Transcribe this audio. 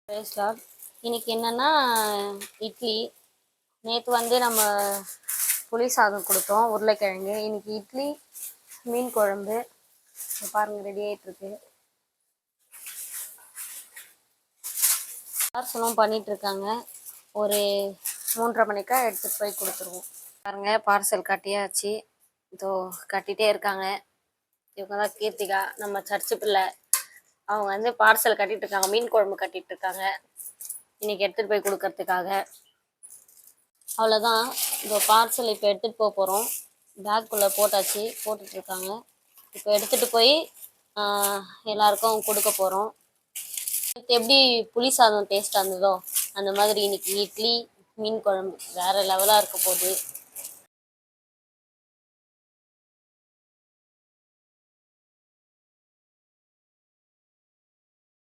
Price Lord. இன்னைக்கு என்னன்னா இட்லி. நேற்று வந்து நம்ம புளி சாதம் கொடுத்தோம், உருளைக்கிழங்கு. இன்னைக்கு இட்லி, மீன் குழம்பு. பாருங்க, ரெடி ஆகிட்டு இருக்கு. பார்சலும் பண்ணிட்டு இருக்காங்க. ஒரு 3:30 மணிக்கா எடுத்துட்டு போய் கொடுத்துருவோம். பாருங்க, பார்சல் கட்டியாச்சு. இதோ கட்டிகிட்டே இருக்காங்க. இவங்க தான் கீர்த்திகா, நம்ம சர்ச்சு பிள்ளை. அவங்க வந்து பார்சல் கட்டிட்டு இருக்காங்க, மீன் குழம்பு கட்டிட்டு இருக்காங்க இன்னைக்கு எடுத்துட்டு போய் கொடுக்கறதுக்காக. அவ்வளோதான். இந்த பார்சல் இப்போ எடுத்துகிட்டு போக போகிறோம். பேக்குள்ளே போட்டாச்சு, போட்டுட்ருக்காங்க. இப்போ எடுத்துகிட்டு போய் எல்லாருக்கும் கொடுக்க போகிறோம். எப்படி புளி சாதம் டேஸ்ட்டாக இருந்ததோ அந்த மாதிரி இன்னைக்கு இட்லி, மீன் குழம்பு வேறு லெவலாக இருக்க போகுது.